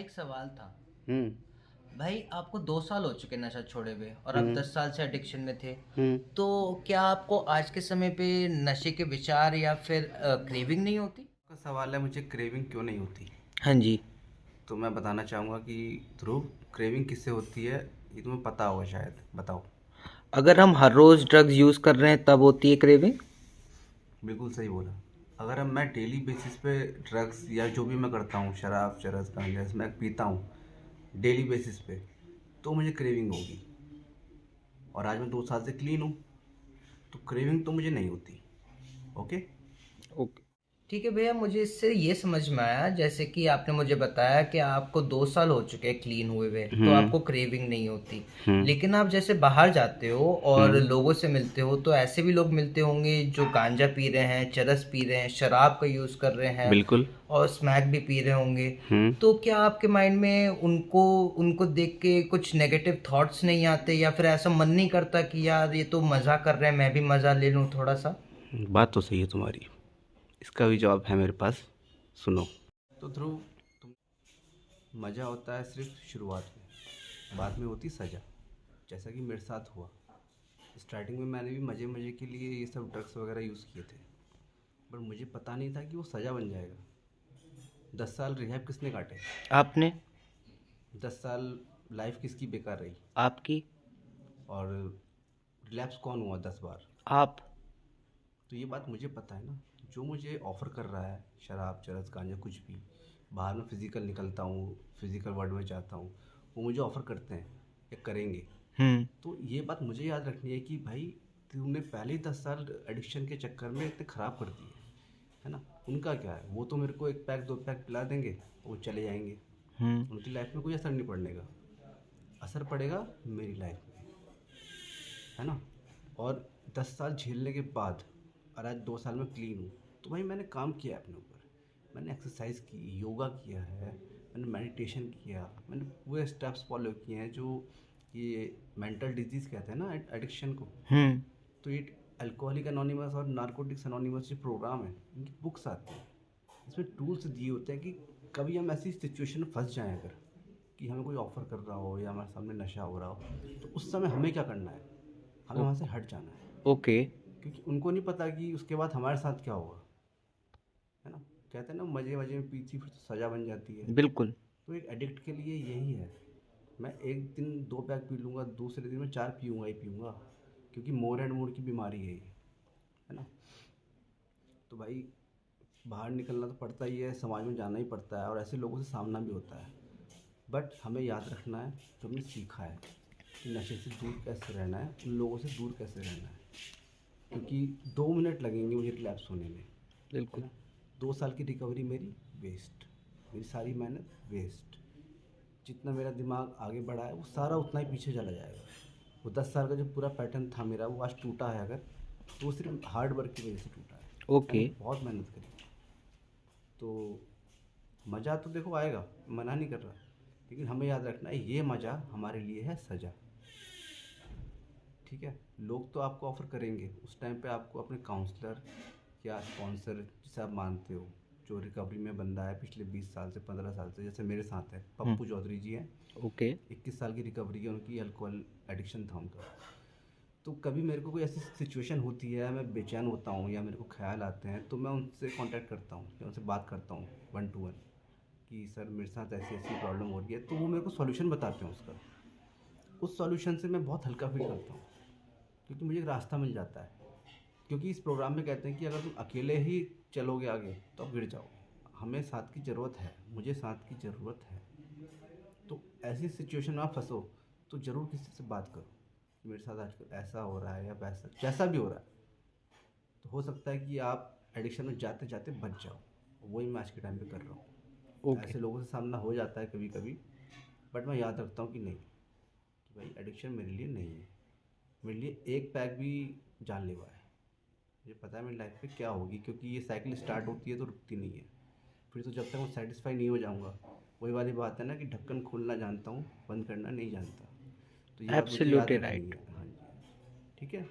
एक सवाल था। हुँ, भाई आपको 2 साल हो चुके नशा छोड़े हुए और आप हुँ, 10 साल से एडिक्शन में थे। हुँ। तो क्या आपको आज के समय पे नशे के विचार या फिर क्रेविंग नहीं होती? का सवाल है मुझे क्रेविंग क्यों नहीं होती? हाँ जी। तो मैं बताना चाहूँगा कि ध्रुव क्रेविंग किससे होती है ये तुम्हें पता होगा शायद, बताओ। अगर हम हर रोज़ ड्रग्स यूज़ कर रहे हैं तब होती है क्रेविंग? बिल्कुल सही बोला। अगर अब मैं डेली बेसिस पे ड्रग्स या जो भी मैं करता हूँ, शराब, चरस, गांजा, स्मैक पीता हूँ डेली बेसिस पे, तो मुझे क्रेविंग होगी। और आज मैं 2 साल से क्लीन हूँ, तो क्रेविंग तो मुझे नहीं होती। ओके? ओके। ठीक है भैया, मुझे इससे ये समझ में आया जैसे कि आपने मुझे बताया कि आपको 2 साल हो चुके हैं क्लीन हुए हुए, तो हुँ, आपको क्रेविंग नहीं होती। हुँ, लेकिन आप जैसे बाहर जाते हो और हुँ, लोगों से मिलते हो तो ऐसे भी लोग मिलते होंगे जो गांजा पी रहे हैं, चरस पी रहे हैं, शराब का यूज़ कर रहे हैं बिल्कुल। और स्मैक भी पी रहे होंगे। हुँ। तो क्या आपके माइंड में उनको उनको देख के कुछ नेगेटिव थॉट्स नहीं आते या फिर ऐसा मन नहीं करता कि यार ये तो मज़ा कर रहे हैं, मैं भी मज़ा ले लूँ थोड़ा-सा? बात तो सही है तुम्हारी। इसका भी जवाब है मेरे पास, सुनो। तो ध्रुव, तुम मज़ा होता है सिर्फ शुरुआत में, बाद में होती सज़ा। जैसा कि मेरे साथ हुआ। स्टार्टिंग में मैंने भी मज़े मज़े के लिए ये सब ड्रग्स वगैरह यूज़ किए थे, पर मुझे पता नहीं था कि वो सज़ा बन जाएगा। 10 साल रिहैब किसने काटे? आपने? 10 साल लाइफ किसकी बेकार रही? आपकी? और रिलैप्स कौन हुआ 10 बार? आप? तो ये बात मुझे पता है ना। जो मुझे ऑफ़र कर रहा है शराब, चरस, गांजा, कुछ भी, बाहर में फ़िज़िकल निकलता हूँ, फ़िज़िकल वर्ल्ड में जाता हूँ, वो मुझे ऑफ़र करते हैं या करेंगे। हुँ। तो ये बात मुझे याद रखनी है कि भाई तुमने पहले ही 10 साल एडिक्शन के चक्कर में इतने ख़राब कर दिए, है ना? उनका क्या है, वो तो मेरे को 1 पैक 2 पैक पिला देंगे, वो चले जाएंगे। हुँ। उनकी लाइफ में कोई असर नहीं पड़ने का। असर पड़ेगा मेरी लाइफ में, है ना? और 10 साल झेलने के बाद और आज 2 साल में क्लीन हूँ, तो भाई मैंने काम किया है अपने ऊपर। मैंने एक्सरसाइज की, योगा किया है, मैंने मेडिटेशन किया, मैंने पूरे स्टेप्स फॉलो किए हैं जो ये मेंटल डिजीज़ कहते हैं ना एडिक्शन को। हुँ। तो ये अल्कोहलिक अनोनिमस और नारकोटिक्स अनोनिमस जो प्रोग्राम है, इनकी बुक्स आती हैं। इसमें टूल्स दिए होते हैं कि कभी हम ऐसी सिचुएशन में फंस जाएं अगर, कि हमें कोई ऑफ़र कर रहा हो या हमारे सामने नशा हो रहा हो, तो उस समय हमें क्या करना है? हमें ओ वहाँ से हट जाना है। ओके। क्योंकि उनको नहीं पता कि उसके बाद हमारे साथ क्या होगा, है ना? कहते हैं ना, मज़े मज़े में पीती फिर तो सज़ा बन जाती है। बिल्कुल। तो एक एडिक्ट के लिए यही है। मैं एक दिन 2 पैक पी लूँगा, दूसरे दिन मैं 4 पीऊँगा ही पीऊँगा, क्योंकि मोर एंड मोर की बीमारी है ये, है ना? तो भाई बाहर निकलना तो पड़ता ही है, समाज में जाना ही पड़ता है और ऐसे लोगों से सामना भी होता है। बट हमें याद रखना है जो हमने सीखा है कि नशे से दूर कैसे रहना है, उन लोगों से दूर कैसे रहना है। क्योंकि 2 मिनट लगेंगे मुझे रिलैप्स होने में, है बिल्कुल। ना? 2 साल की रिकवरी मेरी वेस्ट, मेरी सारी मेहनत वेस्ट। जितना मेरा दिमाग आगे बढ़ा है वो सारा उतना ही पीछे चला जाएगा। वो 10 साल का जो पूरा पैटर्न था मेरा, वो आज टूटा है अगर, तो वो सिर्फ हार्ड वर्क की वजह से टूटा है ओके। ना? बहुत मेहनत करी। तो मज़ा तो देखो आएगा, मना नहीं कर रहा, लेकिन हमें याद रखना है ये मज़ा हमारे लिए है सज़ा। ठीक है? लोग तो आपको ऑफ़र करेंगे, उस टाइम पे आपको अपने काउंसलर या स्पॉन्सर जिसे आप मानते हो, जो रिकवरी में बंदा है पिछले 20 साल से 15 साल से, जैसे मेरे साथ है, हुँ। पप्पू चौधरी जी हैं। ओके। 21 साल की रिकवरी है उनकी, अल्कोहल एडिक्शन था उनका। तो कभी मेरे को कोई ऐसी सिचुएशन होती है, मैं बेचैन होता हूँ या मेरे को ख़्याल आते हैं, तो मैं उनसे कांटेक्ट करता हूँ या उनसे बात करता हूँ 1 टू 1 कि सर मेरे साथ ऐसी ऐसी प्रॉब्लम हो रही है, तो वो मेरे को सॉल्यूशन बताते हैं उसका। उस सॉल्यूशन से मैं बहुत हल्का फील करता हूँ, क्योंकि मुझे एक रास्ता मिल जाता है। क्योंकि इस प्रोग्राम में कहते हैं कि अगर तुम अकेले ही चलोगे आगे तो आप गिर जाओगे। हमें साथ की ज़रूरत है, मुझे साथ की ज़रूरत है। तो ऐसी सिचुएशन में आप फंसो तो ज़रूर किसी से बात करो कि मेरे साथ आजकल ऐसा हो रहा है या वैसा, जैसा भी हो रहा है। तो हो सकता है कि आप एडिक्शन में जाते जाते बच जाओ। वही मैं आज के टाइम पे कर रहा हूँ। ओके। ऐसे लोगों से सामना हो जाता है कभी कभी, बट मैं याद रखता हूँ कि नहीं, कि भाई एडिक्शन मेरे लिए नहीं है। मेरे लिए 1 पैक भी जानलेवा है। मुझे पता है मेरी लाइफ पे क्या होगी, क्योंकि ये साइकिल स्टार्ट होती है तो रुकती नहीं है। फिर तो जब तक मैं सेटिस्फाई नहीं हो जाऊँगा, वही वाली बात है ना कि ढक्कन खोलना जानता हूँ, बंद करना नहीं जानता। तो ये बात मुझे याद एब्सोल्युटली रखनी राइट। है। हाँ जी, ठीक है।